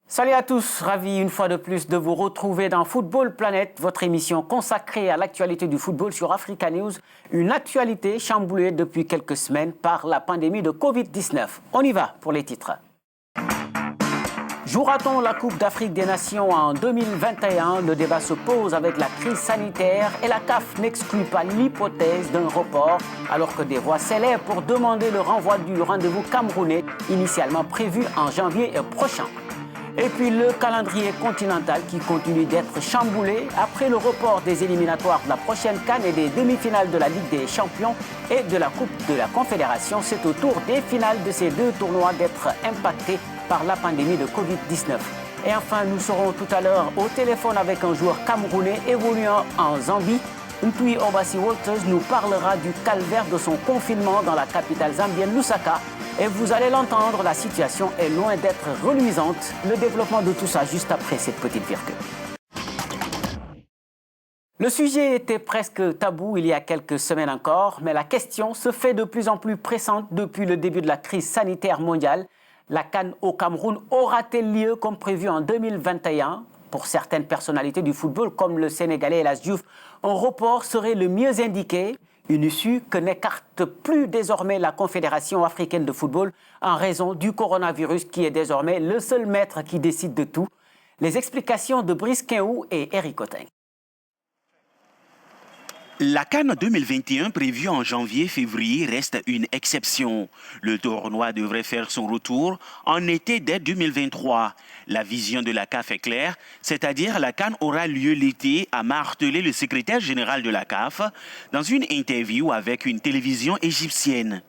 Salut à tous, ravi une fois de plus de vous retrouver dans Football Planet, votre émission consacrée à l'actualité du football sur Africa News. Une actualité chamboulée depuis quelques semaines par la pandémie de Covid-19. On y va pour les titres. Jouera-t-on la Coupe d'Afrique des Nations en 2021? Le débat se pose avec la crise sanitaire et la CAF n'exclut pas l'hypothèse d'un report alors que des voix s'élèvent pour demander le renvoi du rendez-vous camerounais initialement prévu en janvier prochain. Et puis le calendrier continental qui continue d'être chamboulé après le report des éliminatoires de la prochaine CAN et des demi-finales de la Ligue des Champions et de la Coupe de la Confédération. C'est au tour des finales de ces deux tournois d'être impactés par la pandémie de Covid-19. Et enfin, nous serons tout à l'heure au téléphone avec un joueur camerounais évoluant en Zambie. Ntui Obasi Walters nous parlera du calvaire de son confinement dans la capitale zambienne Lusaka. Et vous allez l'entendre, la situation est loin d'être reluisante. Le développement de tout ça juste après cette petite virgule. Le sujet était presque tabou il y a quelques semaines encore, mais la question se fait de plus en plus pressante depuis le début de la crise sanitaire mondiale. La CAN au Cameroun aura-t-elle lieu comme prévu en 2021 ? Pour certaines personnalités du football, comme le Sénégalais Elas Diouf, un report serait le mieux indiqué. Une issue que n'écarte plus désormais la Confédération africaine de football en raison du coronavirus qui est désormais le seul maître qui décide de tout. Les explications de Brice Quinhou et Eric Oteng. La CAN 2021 prévue en janvier-février reste une exception. Le tournoi devrait faire son retour en été dès 2023. La vision de la CAF est claire, c'est-à-dire la CAN aura lieu l'été, a martelé le secrétaire général de la CAF dans une interview avec une télévision égyptienne.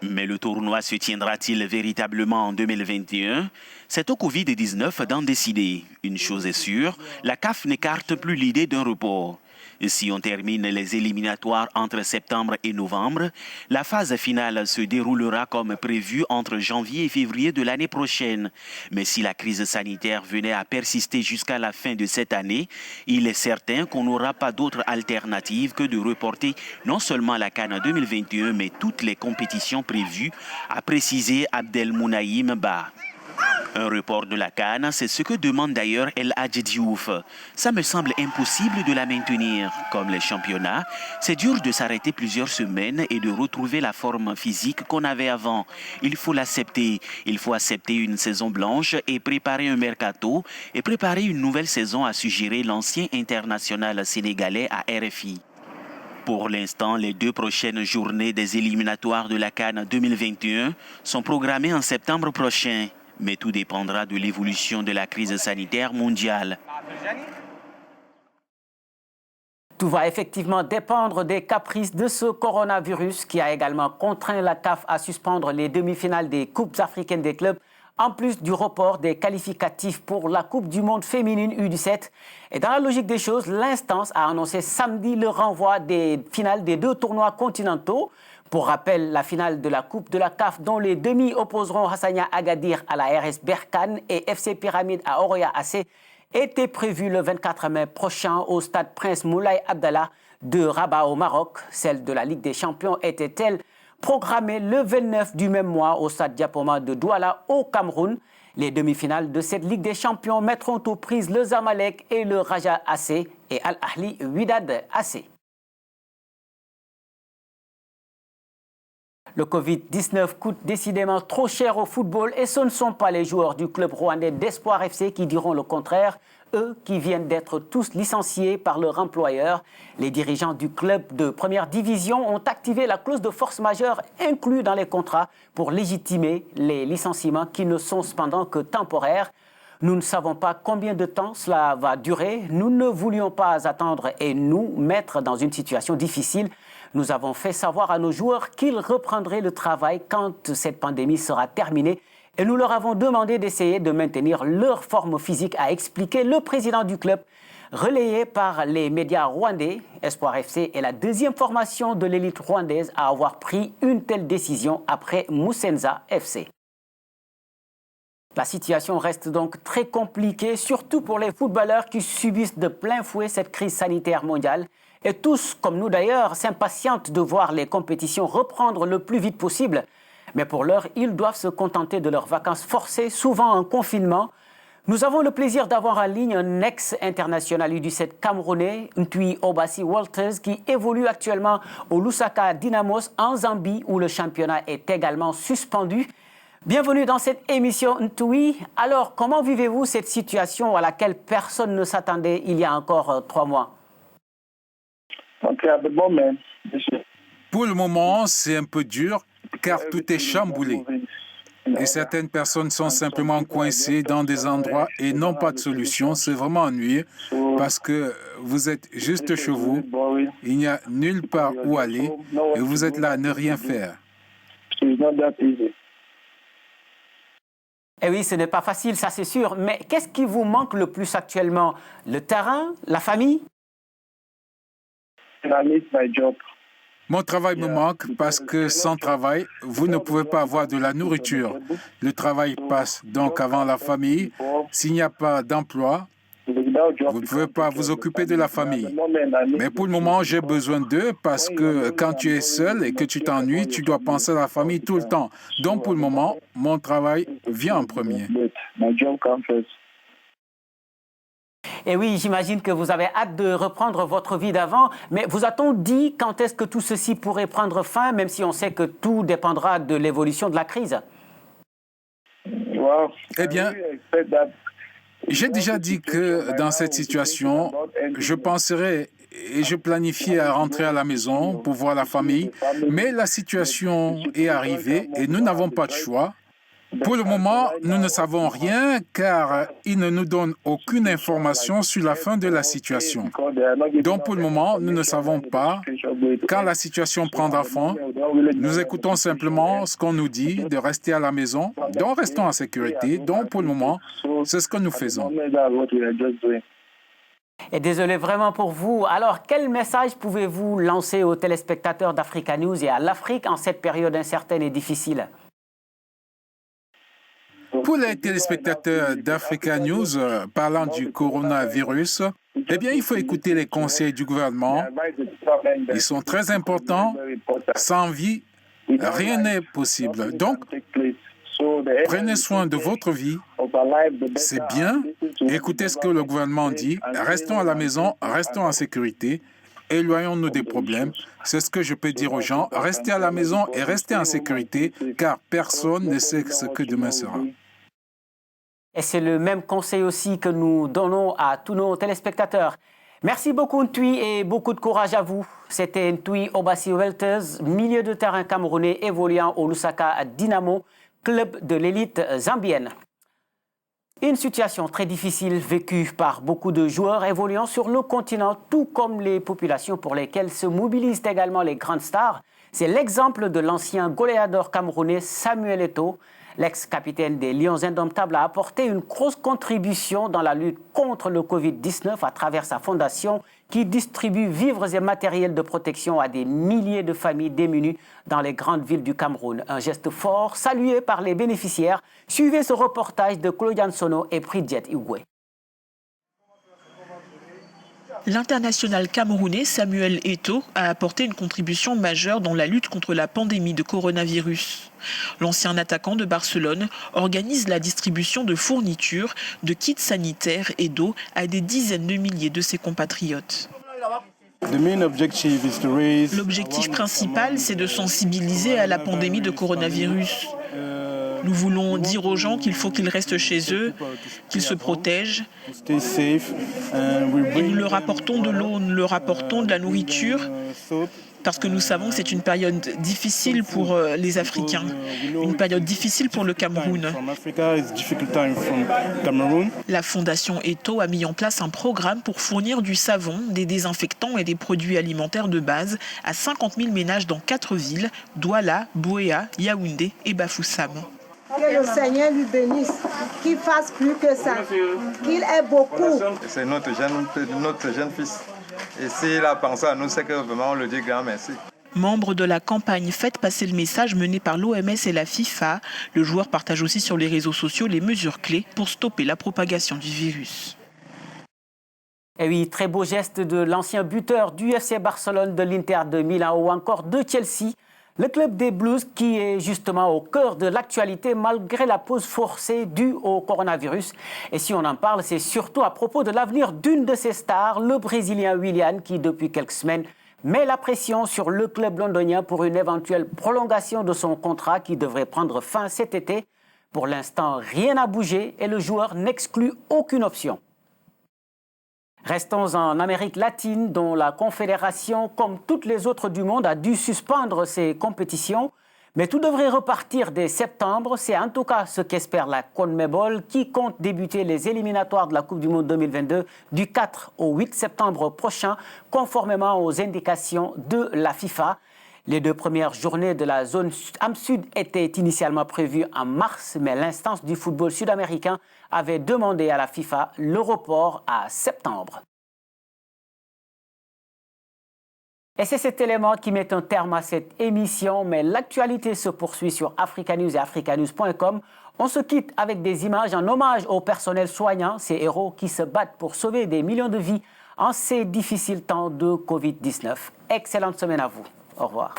Mais le tournoi se tiendra-t-il véritablement en 2021? C'est au Covid-19 d'en décider. Une chose est sûre, la CAF n'écarte plus l'idée d'un report. Si on termine les éliminatoires entre septembre et novembre, la phase finale se déroulera comme prévu entre janvier et février de l'année prochaine. Mais si la crise sanitaire venait à persister jusqu'à la fin de cette année, il est certain qu'on n'aura pas d'autre alternative que de reporter non seulement la CAN 2021, mais toutes les compétitions prévues, a précisé Abdelmounaïm Ba. Un report de la CAN, c'est ce que demande d'ailleurs El Hadji Diouf. Ça me semble impossible de la maintenir. Comme les championnats, c'est dur de s'arrêter plusieurs semaines et de retrouver la forme physique qu'on avait avant. Il faut l'accepter. Il faut accepter une saison blanche et préparer un mercato et préparer une nouvelle saison, a suggéré l'ancien international sénégalais à RFI. Pour l'instant, les 2 prochaines journées des éliminatoires de la CAN 2021 sont programmées en septembre prochain. Mais tout dépendra de l'évolution de la crise sanitaire mondiale. Tout va effectivement dépendre des caprices de ce coronavirus qui a également contraint la CAF à suspendre les demi-finales des Coupes africaines des clubs, en plus du report des qualificatifs pour la Coupe du monde féminine U17. Et dans la logique des choses, l'instance a annoncé samedi le renvoi des finales des 2 tournois continentaux. Pour rappel, la finale de la Coupe de la CAF dont les demi opposeront Hassania Agadir à la RS Berkane et FC Pyramide à Oroya AC était prévue le 24 mai prochain au stade Prince Moulay Abdallah de Rabat au Maroc. Celle de la Ligue des Champions était-elle programmée le 29 du même mois au stade Diapoma de Douala au Cameroun. Les demi-finales de cette Ligue des Champions mettront aux prises le Zamalek et le Raja AC et Al Ahli Wydad AC. Le Covid-19 coûte décidément trop cher au football et ce ne sont pas les joueurs du club rwandais d'Espoir FC qui diront le contraire, eux qui viennent d'être tous licenciés par leur employeur. Les dirigeants du club de première division ont activé la clause de force majeure inclue dans les contrats pour légitimer les licenciements qui ne sont cependant que temporaires. Nous ne savons pas combien de temps cela va durer. Nous ne voulions pas attendre et nous mettre dans une situation difficile. Nous avons fait savoir à nos joueurs qu'ils reprendraient le travail quand cette pandémie sera terminée et nous leur avons demandé d'essayer de maintenir leur forme physique, a expliqué le président du club. Relayé par les médias rwandais, Espoir FC est la 2e formation de l'élite rwandaise à avoir pris une telle décision après Moussenza FC. La situation reste donc très compliquée, surtout pour les footballeurs qui subissent de plein fouet cette crise sanitaire mondiale. et tous, comme nous d'ailleurs, s'impatientent de voir les compétitions reprendre le plus vite possible. Mais pour l'heure, ils doivent se contenter de leurs vacances forcées, souvent en confinement. Nous avons le plaisir d'avoir en ligne un ex-international U17 camerounais, Ntui Obasi Walters, qui évolue actuellement au Lusaka Dynamos en Zambie, où le championnat est également suspendu. Bienvenue dans cette émission Ntui. Alors, comment vivez-vous cette situation à laquelle personne ne s'attendait il y a encore 3 mois? Pour le moment, c'est un peu dur car tout est chamboulé. Et certaines personnes sont simplement coincées dans des endroits et n'ont pas de solution. C'est vraiment ennuyeux parce que vous êtes juste chez vous, il n'y a nulle part où aller et vous êtes là à ne rien faire. Eh oui, ce n'est pas facile, ça c'est sûr. Mais qu'est-ce qui vous manque le plus actuellement? Le terrain? La famille? Mon travail me manque parce que sans travail, vous ne pouvez pas avoir de la nourriture. Le travail passe donc avant la famille. S'il n'y a pas d'emploi, vous ne pouvez pas vous occuper de la famille. Mais pour le moment, j'ai besoin d'eux parce que quand tu es seul et que tu t'ennuies, tu dois penser à la famille tout le temps. Donc pour le moment, mon travail vient en premier. Et oui, j'imagine que vous avez hâte de reprendre votre vie d'avant, mais vous a-t-on dit quand est-ce que tout ceci pourrait prendre fin, même si on sait que tout dépendra de l'évolution de la crise? Eh bien, j'ai déjà dit que dans cette situation, je penserais et je planifiais à rentrer à la maison pour voir la famille, mais la situation est arrivée et nous n'avons pas de choix. Pour le moment, nous ne savons rien car ils ne nous donnent aucune information sur la fin de la situation. Donc pour le moment, nous ne savons pas quand la situation prendra fin. Nous écoutons simplement ce qu'on nous dit de rester à la maison. Donc restons en sécurité. Donc pour le moment, c'est ce que nous faisons. Et désolé vraiment pour vous. Alors, quel message pouvez-vous lancer aux téléspectateurs d'Africa News et à l'Afrique en cette période incertaine et difficile? Pour les téléspectateurs d'Africa News parlant du coronavirus, eh bien, il faut écouter les conseils du gouvernement. Ils sont très importants. Sans vie, rien n'est possible. Donc, prenez soin de votre vie. C'est bien. Écoutez ce que le gouvernement dit. Restons à la maison, restons en sécurité. Éloignons-nous des problèmes. C'est ce que je peux dire aux gens. Restez à la maison et restez en sécurité, car personne ne sait ce que demain sera. Et c'est le même conseil aussi que nous donnons à tous nos téléspectateurs. Merci beaucoup Ntui et beaucoup de courage à vous. C'était Ntui Obasi Walters, milieu de terrain camerounais évoluant au Lusaka Dynamo, club de l'élite zambienne. Une situation très difficile vécue par beaucoup de joueurs évoluant sur le continent, tout comme les populations pour lesquelles se mobilisent également les grandes stars. C'est l'exemple de l'ancien goléador camerounais Samuel Eto'o. L'ex-capitaine des Lions Indomptables a apporté une grosse contribution dans la lutte contre le Covid-19 à travers sa fondation qui distribue vivres et matériels de protection à des milliers de familles démunies dans les grandes villes du Cameroun. Un geste fort salué par les bénéficiaires. Suivez ce reportage de Claudiane Sono et Pridjet Igwe. L'international camerounais Samuel Eto'o a apporté une contribution majeure dans la lutte contre la pandémie de coronavirus. L'ancien attaquant de Barcelone organise la distribution de fournitures, de kits sanitaires et d'eau à des dizaines de milliers de ses compatriotes. L'objectif principal, c'est de sensibiliser à la pandémie de coronavirus. Nous voulons dire aux gens qu'il faut qu'ils restent chez eux, qu'ils se protègent. Et nous leur apportons de l'eau, nous leur apportons de la nourriture, parce que nous savons que c'est une période difficile pour les Africains, une période difficile pour le Cameroun. La Fondation Eto'o a mis en place un programme pour fournir du savon, des désinfectants et des produits alimentaires de base à 50 000 ménages dans 4 villes, Douala, Buea, Yaoundé et Bafoussam. Que le Seigneur lui bénisse, qu'il fasse plus que ça, qu'il ait beaucoup. C'est notre jeune fils. Et s'il a pensé à nous, c'est que vraiment on le dit grand merci. Membre de la campagne Faites passer le message menée par l'OMS et la FIFA, le joueur partage aussi sur les réseaux sociaux les mesures clés pour stopper la propagation du virus. Et oui, très beau geste de l'ancien buteur du FC Barcelone, de l'Inter de Milan ou encore de Chelsea. Le club des Blues qui est justement au cœur de l'actualité malgré la pause forcée due au coronavirus. Et si on en parle, c'est surtout à propos de l'avenir d'une de ses stars, le Brésilien Willian, qui depuis quelques semaines met la pression sur le club londonien pour une éventuelle prolongation de son contrat qui devrait prendre fin cet été. Pour l'instant, rien n'a bougé et le joueur n'exclut aucune option. Restons en Amérique latine, dont la Confédération, comme toutes les autres du monde, a dû suspendre ses compétitions. Mais tout devrait repartir dès septembre. C'est en tout cas ce qu'espère la CONMEBOL, qui compte débuter les éliminatoires de la Coupe du Monde 2022 du 4 au 8 septembre prochain, conformément aux indications de la FIFA. Les 2 premières journées de la zone AM Sud étaient initialement prévues en mars, mais l'instance du football sud-américain avait demandé à la FIFA le report à septembre. Et c'est cet élément qui met un terme à cette émission, mais l'actualité se poursuit sur Africa News et africanews.com. On se quitte avec des images en hommage au personnel soignant, ces héros qui se battent pour sauver des millions de vies en ces difficiles temps de Covid-19. Excellente semaine à vous. Au revoir.